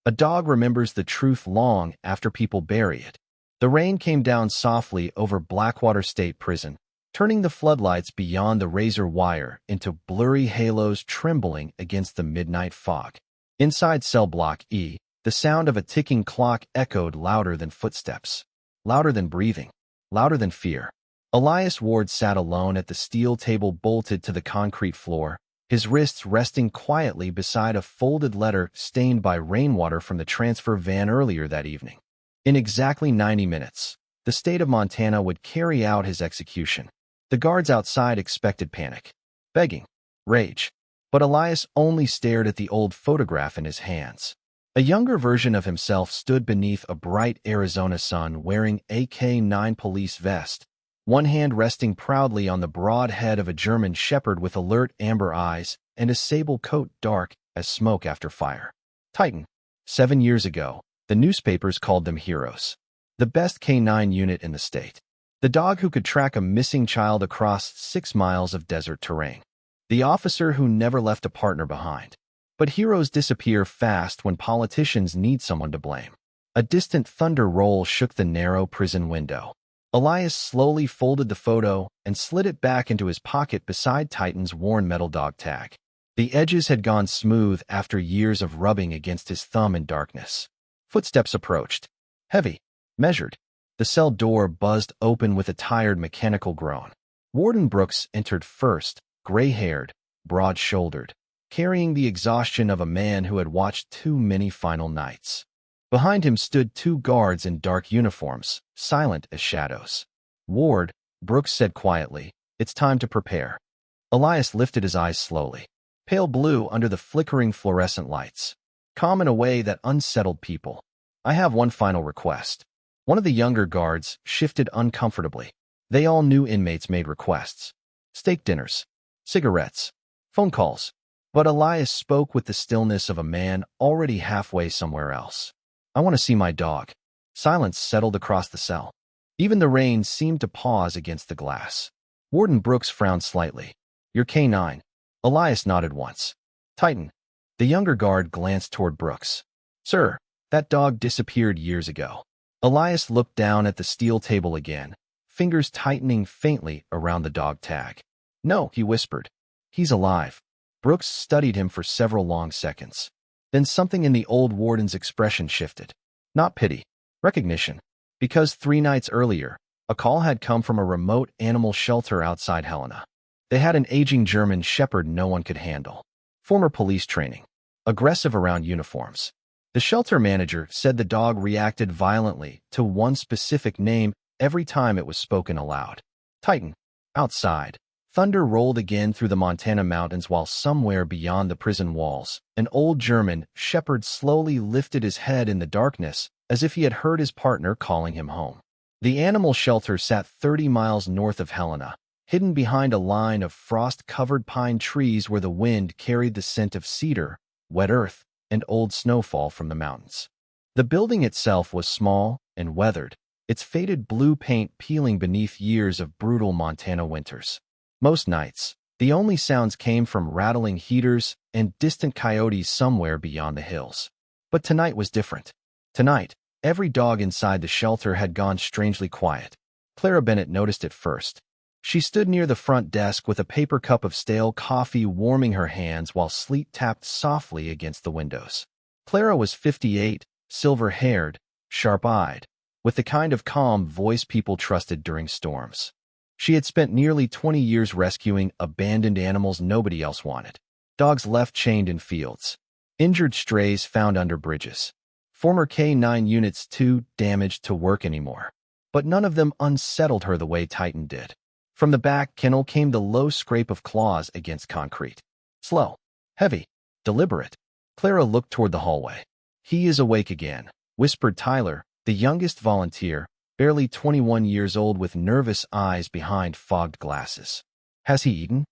A dog remembers the truth long after people bury it. The rain came down softly over Blackwater State Prison, turning the floodlights beyond the razor wire into blurry halos trembling against the midnight fog. Inside cell block E, the sound of a ticking clock echoed louder than footsteps, louder than breathing, louder than fear. Elias Ward sat alone at the steel table bolted to the concrete floor, his wrists resting quietly beside a folded letter stained by rainwater from the transfer van earlier that evening. In exactly 90 minutes, the state of Montana would carry out his execution. The guards outside expected panic, begging, rage. But Elias only stared at the old photograph in his hands. A younger version of himself stood beneath a bright Arizona sun wearing a K9 police vest, one hand resting proudly on the broad head of a German shepherd with alert amber eyes and a sable coat dark as smoke after fire. Titan. 7 years ago, the newspapers called them heroes. The best K9 unit in the state. The dog who could track a missing child across 6 miles of desert terrain. The officer who never left a partner behind. But heroes disappear fast when politicians need someone to blame. A distant thunder roll shook the narrow prison window. Elias slowly folded the photo and slid it back into his pocket beside Titan's worn metal dog tag. The edges had gone smooth after years of rubbing against his thumb in darkness. Footsteps approached. Heavy. Measured. The cell door buzzed open with a tired mechanical groan. Warden Brooks entered first, gray-haired, broad-shouldered, carrying the exhaustion of a man who had watched too many final nights. Behind him stood 2 guards in dark uniforms, silent as shadows. "Ward," Brooks said quietly, "it's time to prepare." Elias lifted his eyes slowly. Pale blue under the flickering fluorescent lights. Calm in a way that unsettled people. "I have one final request." One of the younger guards shifted uncomfortably. They all knew inmates made requests. Steak dinners. Cigarettes. Phone calls. But Elias spoke with the stillness of a man already halfway somewhere else. "I want to see my dog." Silence settled across the cell. Even the rain seemed to pause against the glass. Warden Brooks frowned slightly. "You're K9. Elias nodded once. "Titan." The younger guard glanced toward Brooks. "Sir, that dog disappeared years ago." Elias looked down at the steel table again, fingers tightening faintly around the dog tag. "No," he whispered. "He's alive." Brooks studied him for several long seconds. Then something in the old warden's expression shifted. Not pity. Recognition. Because 3 nights earlier, a call had come from a remote animal shelter outside Helena. They had an aging German shepherd no one could handle. Former police training. Aggressive around uniforms. The shelter manager said the dog reacted violently to one specific name every time it was spoken aloud. Titan. Outside. Thunder rolled again through the Montana mountains while somewhere beyond the prison walls, an old German shepherd slowly lifted his head in the darkness as if he had heard his partner calling him home. The animal shelter sat 30 miles north of Helena, hidden behind a line of frost-covered pine trees where the wind carried the scent of cedar, wet earth, and old snowfall from the mountains. The building itself was small and weathered, its faded blue paint peeling beneath years of brutal Montana winters. Most nights, the only sounds came from rattling heaters and distant coyotes somewhere beyond the hills. But tonight was different. Tonight, every dog inside the shelter had gone strangely quiet. Clara Bennett noticed it first. She stood near the front desk with a paper cup of stale coffee warming her hands while sleet tapped softly against the windows. Clara was 58, silver-haired, sharp-eyed, with the kind of calm voice people trusted during storms. She had spent nearly 20 years rescuing abandoned animals nobody else wanted. Dogs left chained in fields. Injured strays found under bridges. Former K9 units too damaged to work anymore. But none of them unsettled her the way Titan did. From the back kennel came the low scrape of claws against concrete. Slow. Heavy. Deliberate. Clara looked toward the hallway. "He is awake again," whispered Tyler, the youngest volunteer, barely 21 years old with nervous eyes behind fogged glasses. "Has he eaten?"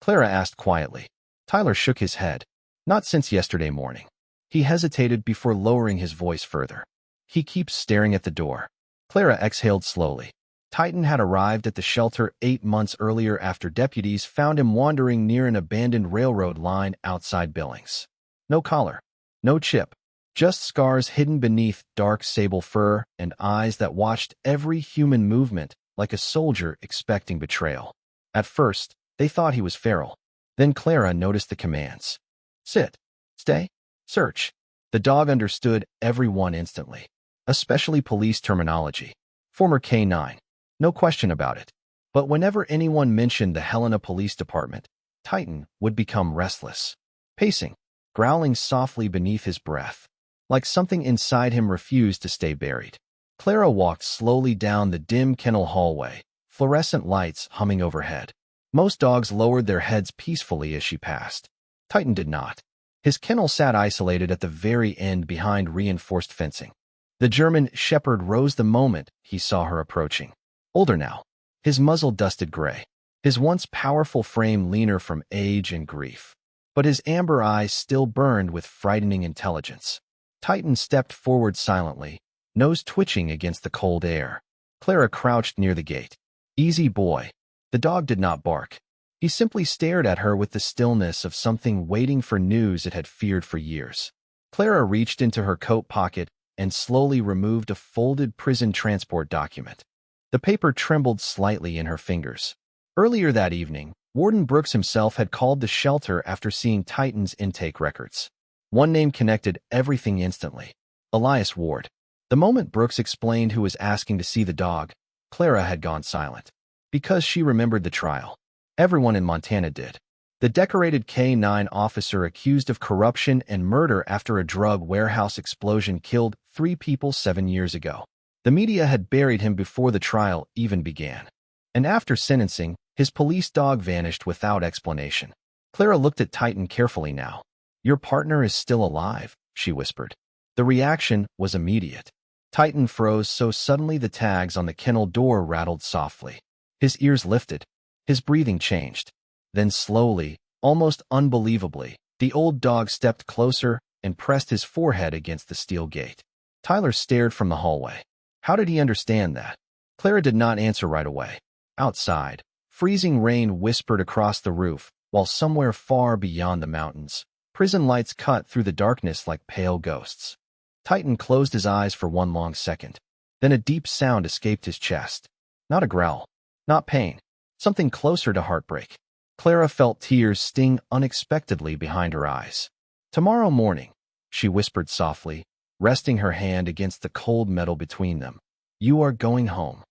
Clara asked quietly. Tyler shook his head. "Not since yesterday morning." He hesitated before lowering his voice further. "He keeps staring at the door." Clara exhaled slowly. Titan had arrived at the shelter 8 months earlier after deputies found him wandering near an abandoned railroad line outside Billings. No collar. No chip. Just scars hidden beneath dark sable fur and eyes that watched every human movement like a soldier expecting betrayal. At first, they thought he was feral. Then Clara noticed the commands. Sit. Stay. Search. The dog understood everyone instantly, especially police terminology. Former K9. No question about it. But whenever anyone mentioned the Helena Police Department, Titan would become restless, pacing, growling softly beneath his breath, like something inside him refused to stay buried. Clara walked slowly down the dim kennel hallway, fluorescent lights humming overhead. Most dogs lowered their heads peacefully as she passed. Titan did not. His kennel sat isolated at the very end behind reinforced fencing. The German shepherd rose the moment he saw her approaching. Older now, his muzzle dusted gray, his once powerful frame leaner from age and grief. But his amber eyes still burned with frightening intelligence. Titan stepped forward silently, nose twitching against the cold air. Clara crouched near the gate. Easy boy. The dog did not bark. He simply stared at her with the stillness of something waiting for news it had feared for years. Clara reached into her coat pocket and slowly removed a folded prison transport document. The paper trembled slightly in her fingers. Earlier that evening, Warden Brooks himself had called the shelter after seeing Titan's intake records. One name connected everything instantly. Elias Ward. The moment Brooks explained who was asking to see the dog, Clara had gone silent. Because she remembered the trial. Everyone in Montana did. The decorated K9 officer accused of corruption and murder after a drug warehouse explosion killed 3 people 7 years ago. The media had buried him before the trial even began. And after sentencing, his police dog vanished without explanation. Clara looked at Titan carefully now. Your partner is still alive, she whispered. The reaction was immediate. Titan froze so suddenly the tags on the kennel door rattled softly. His ears lifted. His breathing changed. Then slowly, almost unbelievably, the old dog stepped closer and pressed his forehead against the steel gate. Tyler stared from the hallway. How did he understand that? Clara did not answer right away. Outside, freezing rain whispered across the roof, while somewhere far beyond the mountains, prison lights cut through the darkness like pale ghosts. Titan closed his eyes for one long second. Then a deep sound escaped his chest. Not a growl. Not pain. Something closer to heartbreak. Clara felt tears sting unexpectedly behind her eyes. Tomorrow morning, she whispered softly, resting her hand against the cold metal between them. You are going home.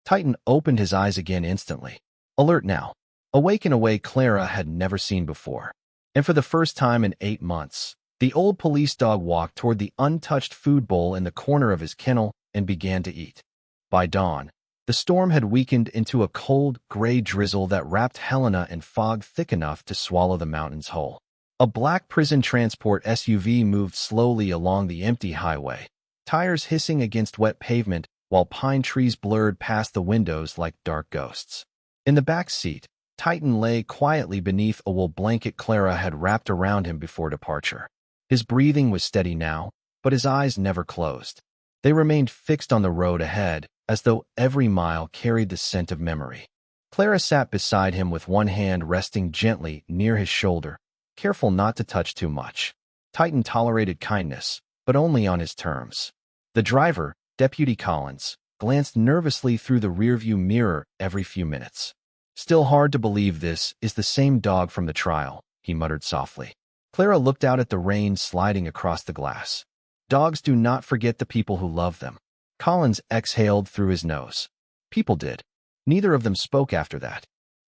Titan opened his eyes again instantly. Alert now. Awake in a way Clara had never seen before. And for the first time in 8 months, the old police dog walked toward the untouched food bowl in the corner of his kennel and began to eat. By dawn, the storm had weakened into a cold, gray drizzle that wrapped Helena in fog thick enough to swallow the mountains whole. A black prison transport SUV moved slowly along the empty highway, tires hissing against wet pavement while pine trees blurred past the windows like dark ghosts. In the back seat, Titan lay quietly beneath a wool blanket Clara had wrapped around him before departure. His breathing was steady now, but his eyes never closed. They remained fixed on the road ahead, as though every mile carried the scent of memory. Clara sat beside him with one hand resting gently near his shoulder, careful not to touch too much. Titan tolerated kindness, but only on his terms. The driver, Deputy Collins, glanced nervously through the rearview mirror every few minutes. Still hard to believe this is the same dog from the trial, he muttered softly. Clara looked out at the rain sliding across the glass. Dogs do not forget the people who love them. Collins exhaled through his nose. People did. Neither of them spoke after that.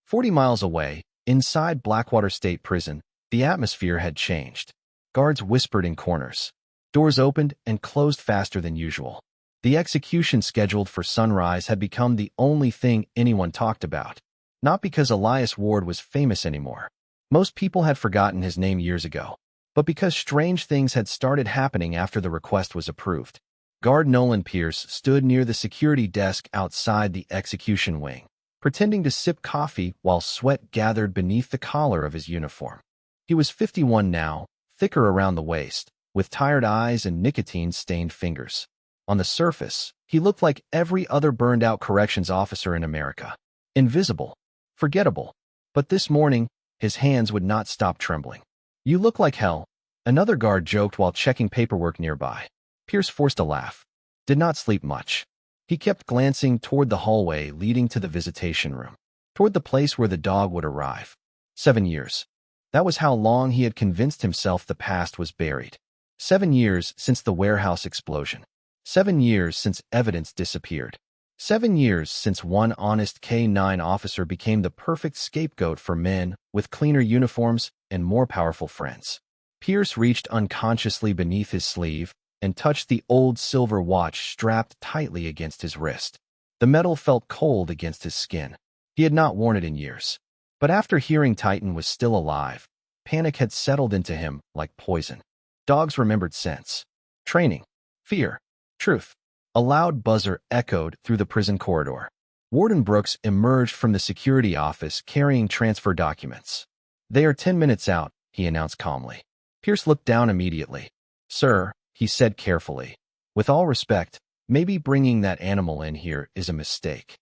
40 miles away, inside Blackwater State Prison, the atmosphere had changed. Guards whispered in corners. Doors opened and closed faster than usual. The execution scheduled for sunrise had become the only thing anyone talked about. Not because Elias Ward was famous anymore. Most people had forgotten his name years ago. But because strange things had started happening after the request was approved. Guard Nolan Pierce stood near the security desk outside the execution wing, pretending to sip coffee while sweat gathered beneath the collar of his uniform. He was 51 now, thicker around the waist, with tired eyes and nicotine-stained fingers. On the surface, he looked like every other burned-out corrections officer in America. Invisible. Forgettable. But this morning, his hands would not stop trembling. You look like hell, Another guard joked while checking paperwork nearby. Pierce forced a laugh. Did not sleep much. He kept glancing toward the hallway leading to the visitation room, toward the place where the dog would arrive. 7 years. That was how long he had convinced himself the past was buried. 7 years since the warehouse explosion. 7 years since evidence disappeared. 7 years since one honest K-9 officer became the perfect scapegoat for men with cleaner uniforms and more powerful friends. Pierce reached unconsciously beneath his sleeve and touched the old silver watch strapped tightly against his wrist. The metal felt cold against his skin. He had not worn it in years. But after hearing Titan was still alive, panic had settled into him like poison. Dogs remembered scents, training, fear, truth. A loud buzzer echoed through the prison corridor. Warden Brooks emerged from the security office carrying transfer documents. "They are 10 minutes out," he announced calmly. Pierce looked down immediately. "Sir," he said carefully, "with all respect, maybe bringing that animal in here is a mistake."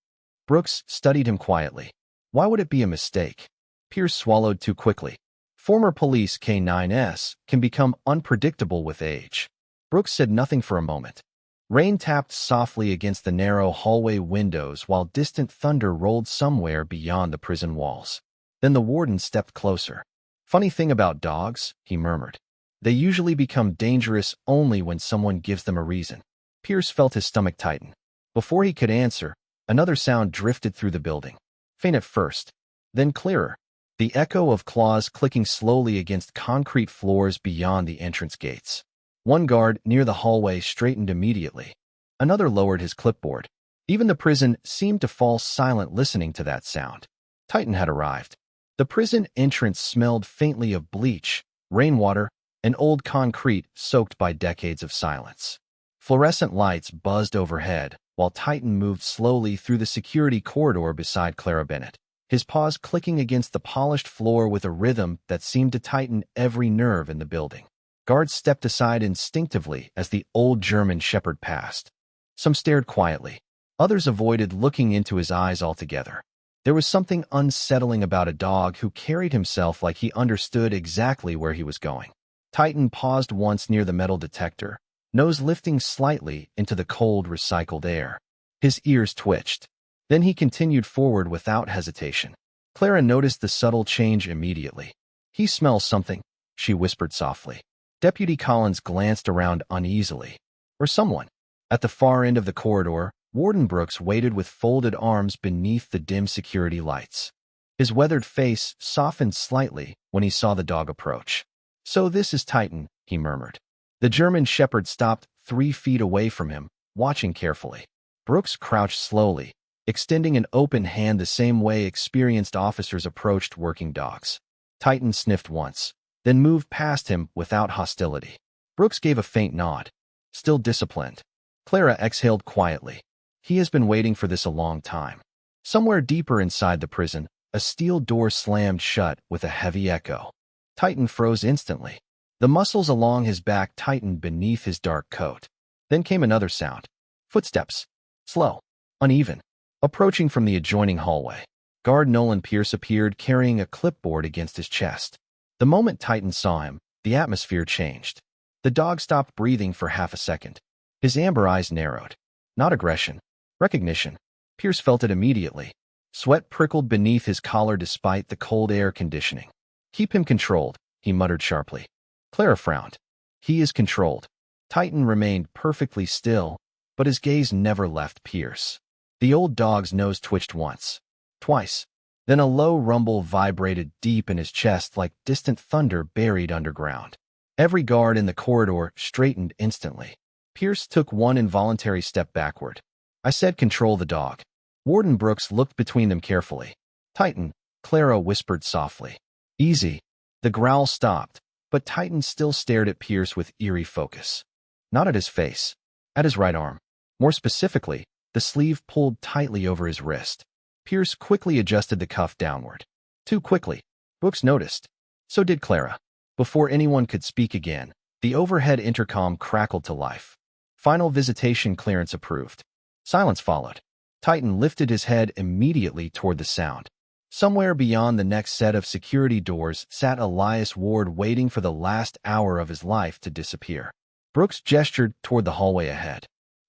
Brooks studied him quietly. "Why would it be a mistake?" Pierce swallowed too quickly. Former police K-9s can become unpredictable with age. Brooks said nothing for a moment. Rain tapped softly against the narrow hallway windows while distant thunder rolled somewhere beyond the prison walls. Then the warden stepped closer. "Funny thing about dogs," he murmured. "They usually become dangerous only when someone gives them a reason." Pierce felt his stomach tighten. Before he could answer, another sound drifted through the building. Faint at first, then clearer. The echo of claws clicking slowly against concrete floors beyond the entrance gates. One guard near the hallway straightened immediately. Another lowered his clipboard. Even the prison seemed to fall silent listening to that sound. Titan had arrived. The prison entrance smelled faintly of bleach, rainwater, and old concrete soaked by decades of silence. Fluorescent lights buzzed overhead, while Titan moved slowly through the security corridor beside Clara Bennett, his paws clicking against the polished floor with a rhythm that seemed to tighten every nerve in the building. Guards stepped aside instinctively as the old German shepherd passed. Some stared quietly. Others avoided looking into his eyes altogether. There was something unsettling about a dog who carried himself like he understood exactly where he was going. Titan paused once near the metal detector, nose lifting slightly into the cold, recycled air. His ears twitched. Then he continued forward without hesitation. Clara noticed the subtle change immediately. "He smells something," she whispered softly. Deputy Collins glanced around uneasily. Or someone. At the far end of the corridor, Warden Brooks waited with folded arms beneath the dim security lights. His weathered face softened slightly when he saw the dog approach. "So this is Titan," he murmured. The German shepherd stopped 3 feet away from him, watching carefully. Brooks crouched slowly, extending an open hand the same way experienced officers approached working dogs. Titan sniffed once, then moved past him without hostility. Brooks gave a faint nod. Still disciplined. Clara exhaled quietly. He has been waiting for this a long time. Somewhere deeper inside the prison, a steel door slammed shut with a heavy echo. Titan froze instantly. The muscles along his back tightened beneath his dark coat. Then came another sound. Footsteps. Slow. Uneven. Approaching from the adjoining hallway. Guard Nolan Pierce appeared carrying a clipboard against his chest. The moment Titan saw him, the atmosphere changed. The dog stopped breathing for half a second. His amber eyes narrowed. Not aggression. Recognition. Pierce felt it immediately. Sweat prickled beneath his collar despite the cold air conditioning. "Keep him controlled," he muttered sharply. Clara frowned. "He is controlled." Titan remained perfectly still, but his gaze never left Pierce. The old dog's nose twitched once. Twice. Then a low rumble vibrated deep in his chest like distant thunder buried underground. Every guard in the corridor straightened instantly. Pierce took one involuntary step backward. "I said control the dog." Warden Brooks looked between them carefully. "Titan," Clara whispered softly. "Easy." The growl stopped, but Titan still stared at Pierce with eerie focus. Not at his face, at his right arm. More specifically, the sleeve pulled tightly over his wrist. Pierce quickly adjusted the cuff downward. Too quickly. Brooks noticed. So did Clara. Before anyone could speak again, the overhead intercom crackled to life. "Final visitation clearance approved." Silence followed. Titan lifted his head immediately toward the sound. Somewhere beyond the next set of security doors sat Elias Ward, waiting for the last hour of his life to disappear. Brooks gestured toward the hallway ahead.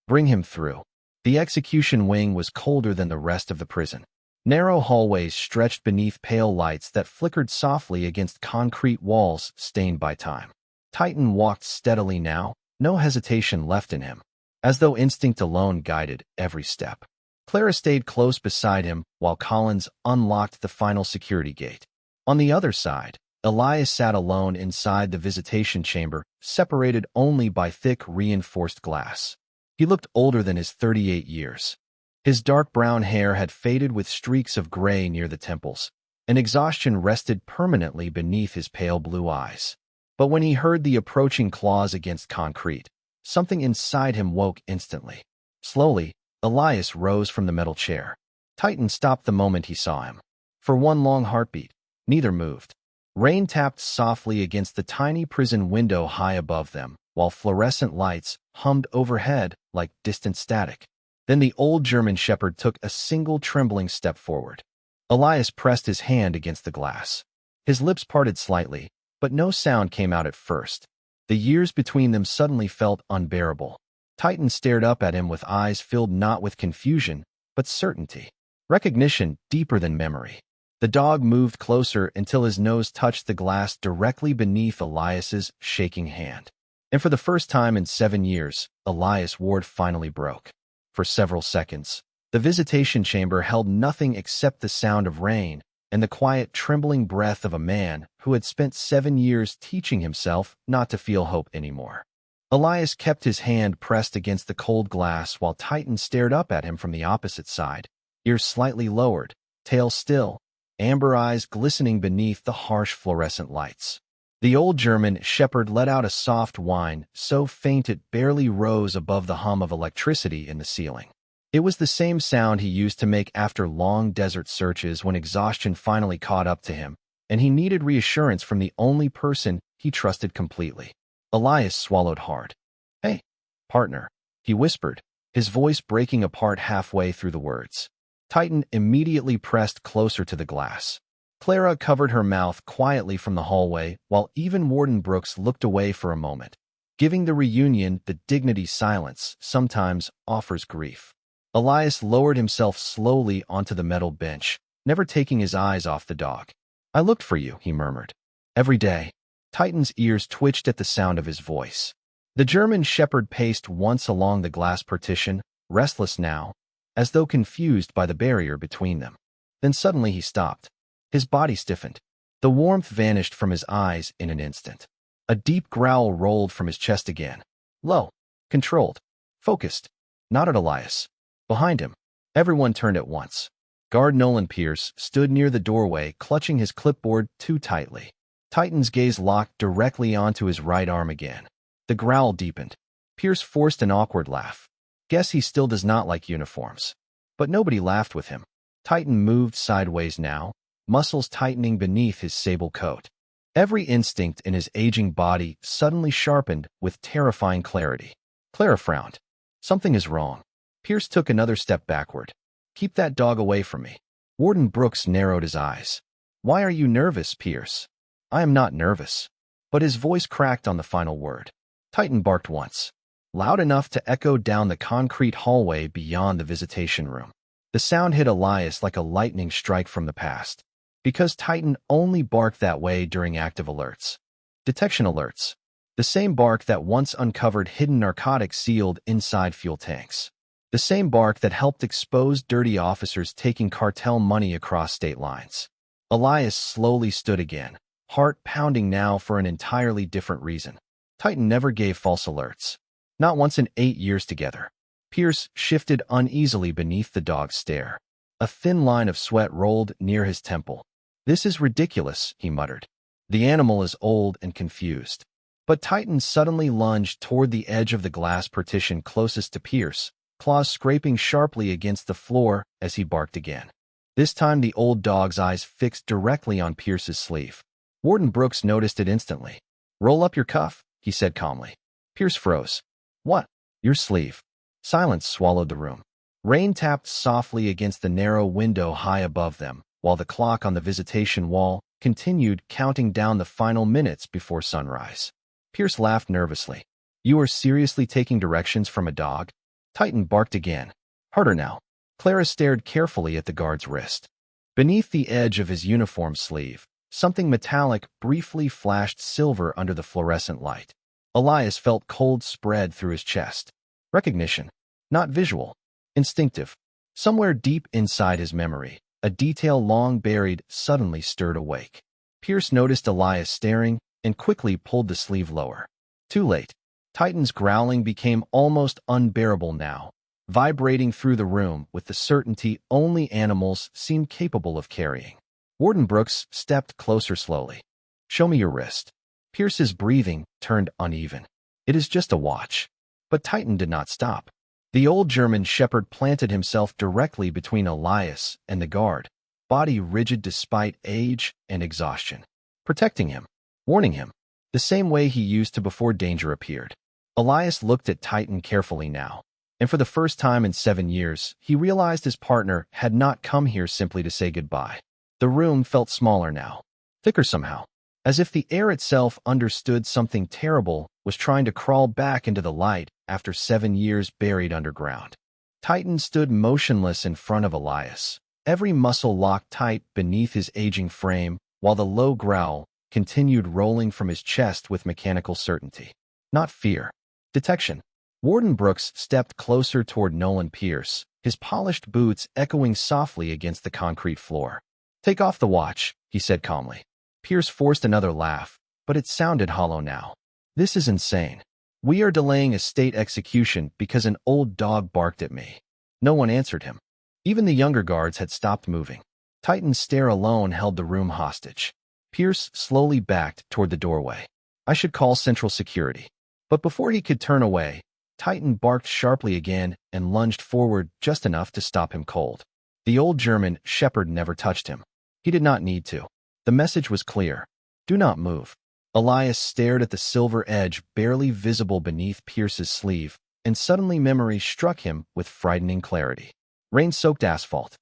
"Bring him through." The execution wing was colder than the rest of the prison. Narrow hallways stretched beneath pale lights that flickered softly against concrete walls stained by time. Titan walked steadily now, no hesitation left in him, as though instinct alone guided every step. Clara stayed close beside him while Collins unlocked the final security gate. On the other side, Elias sat alone inside the visitation chamber, separated only by thick, reinforced glass. He looked older than his 38 years. His dark brown hair had faded with streaks of gray near the temples, and exhaustion rested permanently beneath his pale blue eyes. But when he heard the approaching claws against concrete, something inside him woke instantly. Slowly, Elias rose from the metal chair. Titan stopped the moment he saw him. For one long heartbeat, neither moved. Rain tapped softly against the tiny prison window high above them, while fluorescent lights hummed overhead like distant static. Then the old German shepherd took a single trembling step forward. Elias pressed his hand against the glass. His lips parted slightly, but no sound came out at first. The years between them suddenly felt unbearable. Titan stared up at him with eyes filled not with confusion, but certainty. Recognition deeper than memory. The dog moved closer until his nose touched the glass directly beneath Elias's shaking hand. And for the first time in 7 years, Elias Ward finally broke. For several seconds, the visitation chamber held nothing except the sound of rain and the quiet, trembling breath of a man who had spent 7 years teaching himself not to feel hope anymore. Elias kept his hand pressed against the cold glass while Titan stared up at him from the opposite side, ears slightly lowered, tail still, amber eyes glistening beneath the harsh fluorescent lights. The old German shepherd let out a soft whine, so faint it barely rose above the hum of electricity in the ceiling. It was the same sound he used to make after long desert searches when exhaustion finally caught up to him, and he needed reassurance from the only person he trusted completely. Elias swallowed hard. "Hey, partner," he whispered, his voice breaking apart halfway through the words. Titan immediately pressed closer to the glass. Clara covered her mouth quietly from the hallway, while even Warden Brooks looked away for a moment, giving the reunion the dignity silence sometimes offers grief. Elias lowered himself slowly onto the metal bench, never taking his eyes off the dog. "I looked for you," he murmured. "Every day." Titan's ears twitched at the sound of his voice. The German shepherd paced once along the glass partition, restless now, as though confused by the barrier between them. Then suddenly he stopped. His body stiffened. The warmth vanished from his eyes in an instant. A deep growl rolled from his chest again. Low, controlled, focused. Not at Elias. Behind him, everyone turned at once. Guard Nolan Pierce stood near the doorway, clutching his clipboard too tightly. Titan's gaze locked directly onto his right arm again. The growl deepened. Pierce forced an awkward laugh. "Guess he still does not like uniforms." But nobody laughed with him. Titan moved sideways now, muscles tightening beneath his sable coat. Every instinct in his aging body suddenly sharpened with terrifying clarity. Clara frowned. "Something is wrong." Pierce took another step backward. "Keep that dog away from me." Warden Brooks narrowed his eyes. "Why are you nervous, Pierce?" "I am not nervous." But his voice cracked on the final word. Titan barked once, loud enough to echo down the concrete hallway beyond the visitation room. The sound hit Elias like a lightning strike from the past, because Titan only barked that way during active alerts. Detection alerts. The same bark that once uncovered hidden narcotics sealed inside fuel tanks. The same bark that helped expose dirty officers taking cartel money across state lines. Elias slowly stood again, heart pounding now for an entirely different reason. Titan never gave false alerts. Not once in 8 years together. Pierce shifted uneasily beneath the dog's stare. A thin line of sweat rolled near his temple. "This is ridiculous," he muttered. "The animal is old and confused." But Titan suddenly lunged toward the edge of the glass partition closest to Pierce, claws scraping sharply against the floor as he barked again. This time the old dog's eyes fixed directly on Pierce's sleeve. Warden Brooks noticed it instantly. "Roll up your cuff," he said calmly. Pierce froze. "What?" "Your sleeve." Silence swallowed the room. Rain tapped softly against the narrow window high above them, while the clock on the visitation wall continued counting down the final minutes before sunrise. Pierce laughed nervously. You are seriously taking directions from a dog? Titan barked again. Harder now. Clara stared carefully at the guard's wrist. Beneath the edge of his uniform sleeve, something metallic briefly flashed silver under the fluorescent light. Elias felt cold spread through his chest. Recognition. Not visual. Instinctive. Somewhere deep inside his memory, a detail long buried suddenly stirred awake. Pierce noticed Elias staring and quickly pulled the sleeve lower. Too late. Titan's growling became almost unbearable now, vibrating through the room with the certainty only animals seem capable of carrying. Warden Brooks stepped closer slowly. Show me your wrist. Pierce's breathing turned uneven. It is just a watch. But Titan did not stop. The old German shepherd planted himself directly between Elias and the guard, body rigid despite age and exhaustion, protecting him, warning him, the same way he used to before danger appeared. Elias looked at Titan carefully now, and for the first time in 7 years, he realized his partner had not come here simply to say goodbye. The room felt smaller now, thicker somehow, as if the air itself understood something terrible was trying to crawl back into the light after 7 years buried underground. Titan stood motionless in front of Elias, every muscle locked tight beneath his aging frame, while the low growl continued rolling from his chest with mechanical certainty. Not fear. Detection. Warden Brooks stepped closer toward Nolan Pierce, his polished boots echoing softly against the concrete floor. Take off the watch, he said calmly. Pierce forced another laugh, but it sounded hollow now. This is insane. We are delaying a state execution because an old dog barked at me. No one answered him. Even the younger guards had stopped moving. Titan's stare alone held the room hostage. Pierce slowly backed toward the doorway. I should call Central Security. But before he could turn away, Titan barked sharply again and lunged forward just enough to stop him cold. The old German shepherd never touched him. He did not need to. The message was clear. Do not move. Elias stared at the silver edge barely visible beneath Pierce's sleeve, and suddenly memory struck him with frightening clarity. Rain-soaked asphalt.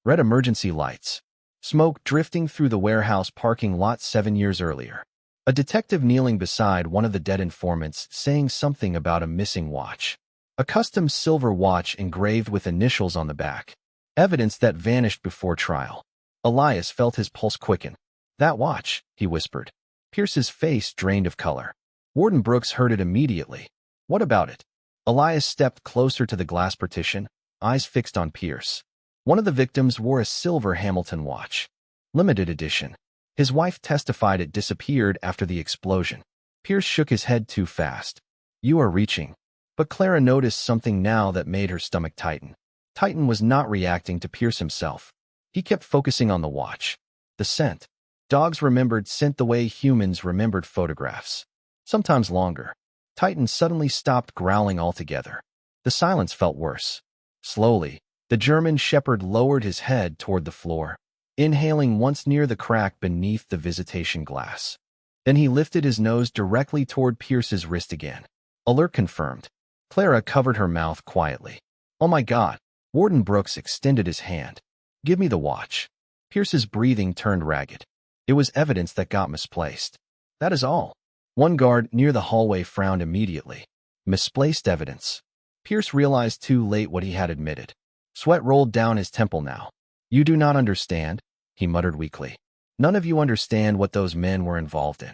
Red emergency lights. Smoke drifting through the warehouse parking lot 7 years earlier. A detective kneeling beside one of the dead informants saying something about a missing watch. A custom silver watch engraved with initials on the back. Evidence that vanished before trial. Elias felt his pulse quicken. That watch, he whispered. Pierce's face drained of color. Warden Brooks heard it immediately. What about it? Elias stepped closer to the glass partition, eyes fixed on Pierce. One of the victims wore a silver Hamilton watch. Limited edition. His wife testified it disappeared after the explosion. Pierce shook his head too fast. You are reaching. But Clara noticed something now that made her stomach tighten. Titan was not reacting to Pierce himself. He kept focusing on the watch. The scent. Dogs remembered scent the way humans remembered photographs. Sometimes longer. Titan suddenly stopped growling altogether. The silence felt worse. Slowly, the German shepherd lowered his head toward the floor, inhaling once near the crack beneath the visitation glass. Then he lifted his nose directly toward Pierce's wrist again. Alert confirmed. Clara covered her mouth quietly. Oh my God. Warden Brooks extended his hand. Give me the watch. Pierce's breathing turned ragged. It was evidence that got misplaced. That is all. One guard near the hallway frowned immediately. Misplaced evidence. Pierce realized too late what he had admitted. Sweat rolled down his temple now. You do not understand, he muttered weakly. None of you understand what those men were involved in.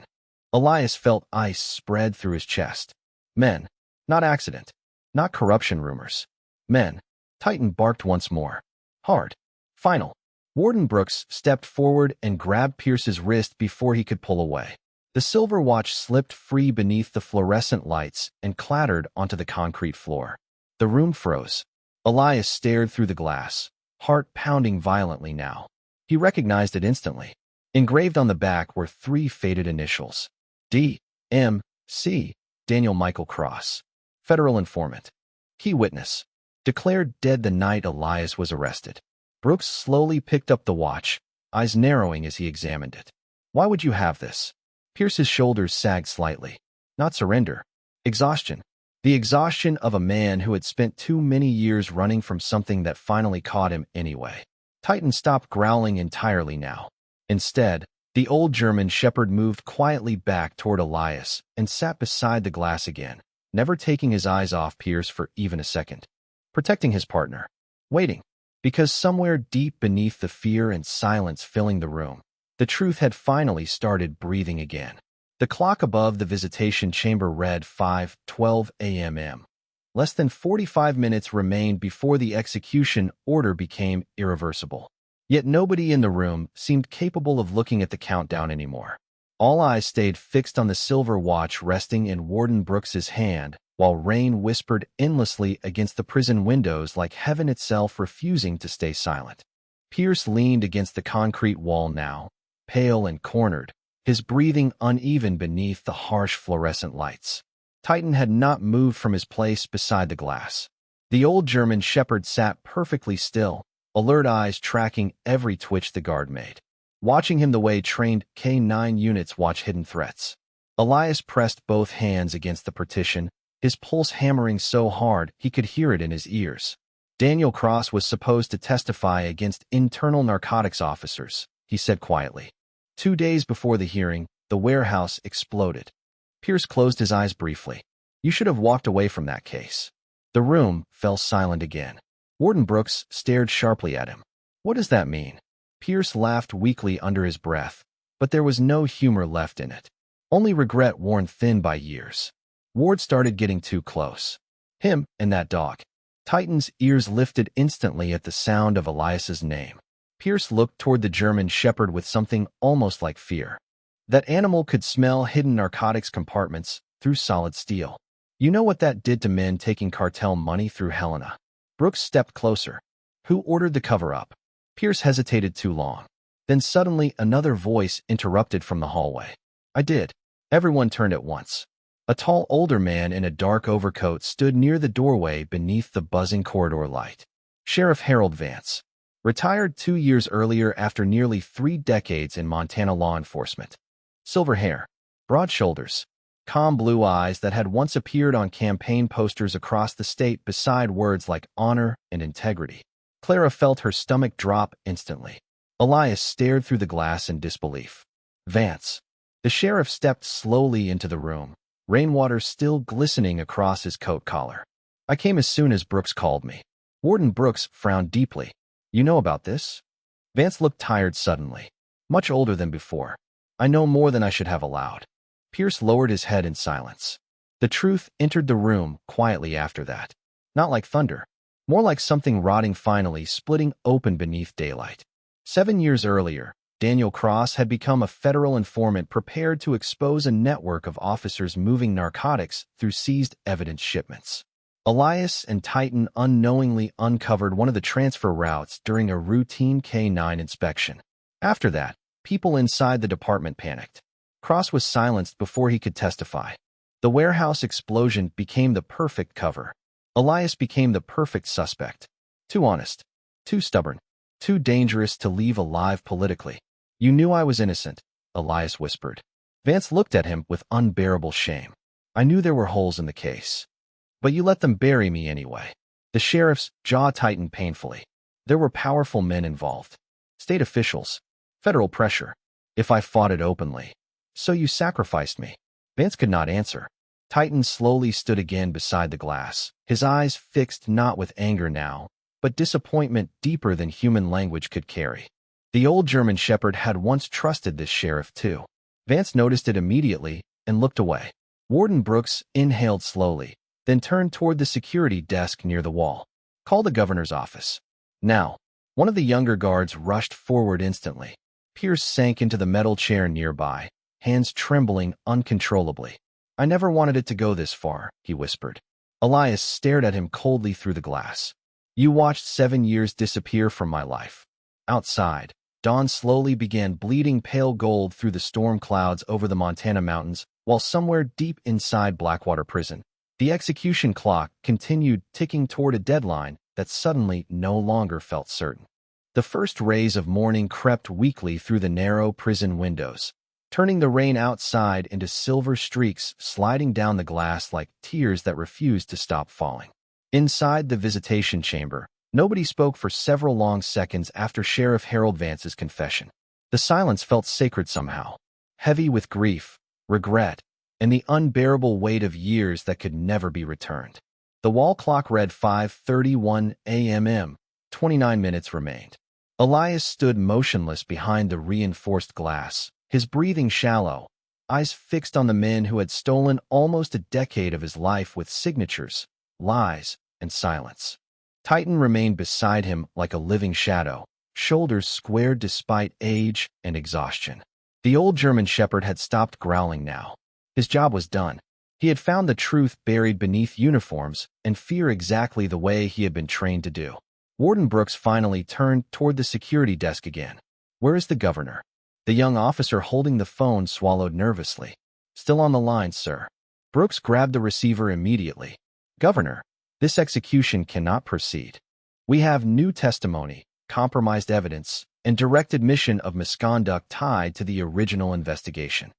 Elias felt ice spread through his chest. Men. Not accident. Not corruption rumors. Men. Titan barked once more. Hard. Final. Warden Brooks stepped forward and grabbed Pierce's wrist before he could pull away. The silver watch slipped free beneath the fluorescent lights and clattered onto the concrete floor. The room froze. Elias stared through the glass, heart pounding violently now. He recognized it instantly. Engraved on the back were 3 faded initials. D. M. C. Daniel Michael Cross. Federal informant. Key witness. Declared dead the night Elias was arrested. Brooks slowly picked up the watch, eyes narrowing as he examined it. Why would you have this? Pierce's shoulders sagged slightly. Not surrender. Exhaustion. The exhaustion of a man who had spent too many years running from something that finally caught him anyway. Titan stopped growling entirely now. Instead, the old German shepherd moved quietly back toward Elias and sat beside the glass again, never taking his eyes off Pierce for even a second. Protecting his partner. Waiting. Because somewhere deep beneath the fear and silence filling the room, the truth had finally started breathing again. The clock above the visitation chamber read 5:12 a.m. Less than 45 minutes remained before the execution order became irreversible. Yet nobody in the room seemed capable of looking at the countdown anymore. All eyes stayed fixed on the silver watch resting in Warden Brooks's hand, while rain whispered endlessly against the prison windows like heaven itself refusing to stay silent. Pierce leaned against the concrete wall now, pale and cornered, his breathing uneven beneath the harsh fluorescent lights. Titan had not moved from his place beside the glass. The old German shepherd sat perfectly still, alert eyes tracking every twitch the guard made, watching him the way trained K-9 units watch hidden threats. Elias pressed both hands against the partition, his pulse hammering so hard he could hear it in his ears. Daniel Cross was supposed to testify against internal narcotics officers, he said quietly. 2 days before the hearing, the warehouse exploded. Pierce closed his eyes briefly. You should have walked away from that case. The room fell silent again. Warden Brooks stared sharply at him. What does that mean? Pierce laughed weakly under his breath, but there was no humor left in it. Only regret worn thin by years. Ward started getting too close. Him and that dog. Titan's ears lifted instantly at the sound of Elias's name. Pierce looked toward the German shepherd with something almost like fear. That animal could smell hidden narcotics compartments through solid steel. You know what that did to men taking cartel money through Helena. Brooks stepped closer. Who ordered the cover-up? Pierce hesitated too long. Then suddenly another voice interrupted from the hallway. I did. Everyone turned at once. A tall older man in a dark overcoat stood near the doorway beneath the buzzing corridor light. Sheriff Harold Vance. Retired 2 years earlier after nearly 3 decades in Montana law enforcement. Silver hair, broad shoulders, calm blue eyes that had once appeared on campaign posters across the state beside words like honor and integrity. Clara felt her stomach drop instantly. Elias stared through the glass in disbelief. Vance. The sheriff stepped slowly into the room, rainwater still glistening across his coat collar. I came as soon as Brooks called me. Warden Brooks frowned deeply. You know about this? Vance looked tired suddenly, much older than before. I know more than I should have allowed. Pierce lowered his head in silence. The truth entered the room quietly after that. Not like thunder. More like something rotting finally splitting open beneath daylight. 7 years earlier, Daniel Cross had become a federal informant prepared to expose a network of officers moving narcotics through seized evidence shipments. Elias and Titan unknowingly uncovered one of the transfer routes during a routine K-9 inspection. After that, people inside the department panicked. Cross was silenced before he could testify. The warehouse explosion became the perfect cover. Elias became the perfect suspect. Too honest, too stubborn, too dangerous to leave alive politically. You knew I was innocent, Elias whispered. Vance looked at him with unbearable shame. I knew there were holes in the case. But you let them bury me anyway. The sheriff's jaw tightened painfully. There were powerful men involved. State officials. Federal pressure. If I fought it openly. So you sacrificed me. Vance could not answer. Titan slowly stood again beside the glass, his eyes fixed not with anger now, but disappointment deeper than human language could carry. The old German shepherd had once trusted this sheriff too. Vance noticed it immediately and looked away. Warden Brooks inhaled slowly, then turned toward the security desk near the wall. Call the governor's office. Now. One of the younger guards rushed forward instantly. Pierce sank into the metal chair nearby, hands trembling uncontrollably. I never wanted it to go this far, he whispered. Elias stared at him coldly through the glass. You watched 7 years disappear from my life. Outside, dawn slowly began bleeding pale gold through the storm clouds over the Montana mountains, while somewhere deep inside Blackwater Prison, the execution clock continued ticking toward a deadline that suddenly no longer felt certain. The first rays of morning crept weakly through the narrow prison windows, turning the rain outside into silver streaks sliding down the glass like tears that refused to stop falling. Inside the visitation chamber, Nobody spoke for several long seconds after Sheriff Harold Vance's confession. The silence felt sacred somehow, heavy with grief, regret, and the unbearable weight of years that could never be returned. The wall clock read 5:31 a.m. 29 minutes remained. Elias stood motionless behind the reinforced glass, his breathing shallow, eyes fixed on the men who had stolen almost a decade of his life with signatures, lies, and silence. Titan remained beside him like a living shadow, shoulders squared despite age and exhaustion. The old German shepherd had stopped growling now. His job was done. He had found the truth buried beneath uniforms and fear exactly the way he had been trained to do. Warden Brooks finally turned toward the security desk again. "Where is the governor?" The young officer holding the phone swallowed nervously. "Still on the line, sir." Brooks grabbed the receiver immediately. "Governor, this execution cannot proceed. We have new testimony, compromised evidence, and direct admission of misconduct tied to the original investigation."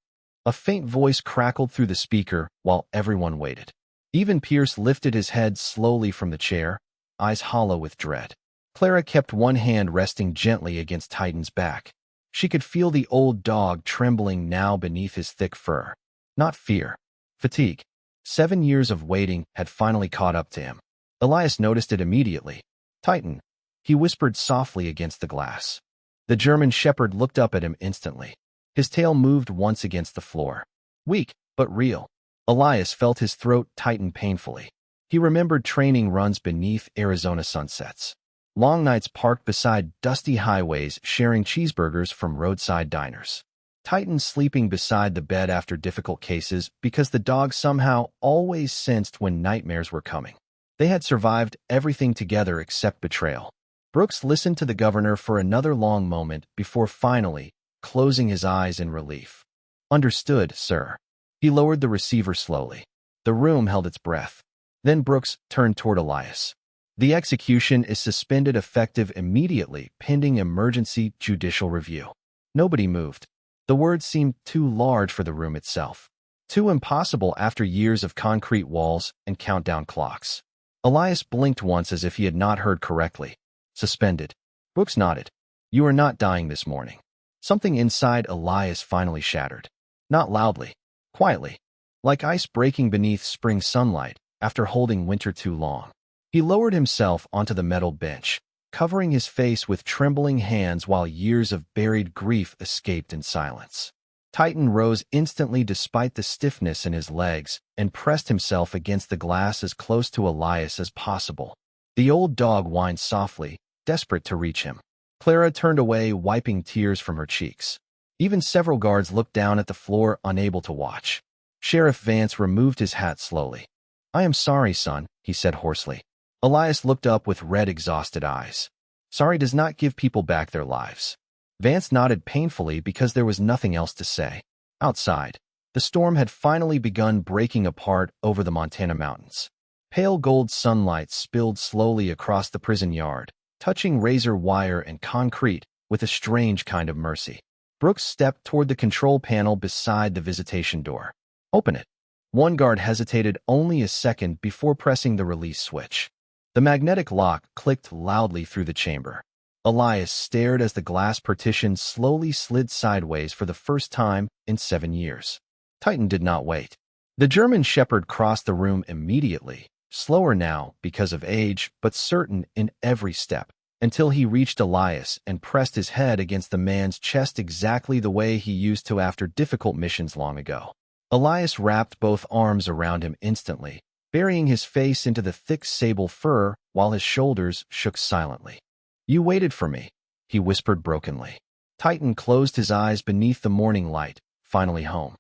A faint voice crackled through the speaker while everyone waited. Even Pierce lifted his head slowly from the chair, eyes hollow with dread. Clara kept one hand resting gently against Titan's back. She could feel the old dog trembling now beneath his thick fur. Not fear. Fatigue. 7 years of waiting had finally caught up to him. Elias noticed it immediately. "Titan," he whispered softly against the glass. The German shepherd looked up at him instantly. His tail moved once against the floor. Weak, but real. Elias felt his throat tighten painfully. He remembered training runs beneath Arizona sunsets. Long nights parked beside dusty highways sharing cheeseburgers from roadside diners. Titan sleeping beside the bed after difficult cases because the dog somehow always sensed when nightmares were coming. They had survived everything together except betrayal. Brooks listened to the governor for another long moment before finally closing his eyes in relief. "Understood, sir." He lowered the receiver slowly. The room held its breath. Then Brooks turned toward Elias. "The execution is suspended effective immediately pending emergency judicial review." Nobody moved. The words seemed too large for the room itself. Too impossible after years of concrete walls and countdown clocks. Elias blinked once as if he had not heard correctly. "Suspended." Brooks nodded. "You are not dying this morning." Something inside Elias finally shattered. Not loudly. Quietly. Like ice breaking beneath spring sunlight after holding winter too long. He lowered himself onto the metal bench, covering his face with trembling hands while years of buried grief escaped in silence. Titan rose instantly despite the stiffness in his legs and pressed himself against the glass as close to Elias as possible. The old dog whined softly, desperate to reach him. Clara turned away, wiping tears from her cheeks. Even several guards looked down at the floor, unable to watch. Sheriff Vance removed his hat slowly. "I am sorry, son," he said hoarsely. Elias looked up with red, exhausted eyes. "Sorry does not give people back their lives." Vance nodded painfully because there was nothing else to say. Outside, the storm had finally begun breaking apart over the Montana mountains. Pale gold sunlight spilled slowly across the prison yard, touching razor wire and concrete with a strange kind of mercy. Brooks stepped toward the control panel beside the visitation door. "Open it." One guard hesitated only a second before pressing the release switch. The magnetic lock clicked loudly through the chamber. Elias stared as the glass partition slowly slid sideways for the first time in 7 years. Titan did not wait. The German shepherd crossed the room immediately, slower now because of age, but certain in every step, until he reached Elias and pressed his head against the man's chest exactly the way he used to after difficult missions long ago. Elias wrapped both arms around him instantly, burying his face into the thick sable fur while his shoulders shook silently. "You waited for me," he whispered brokenly. Titan closed his eyes beneath the morning light, finally home.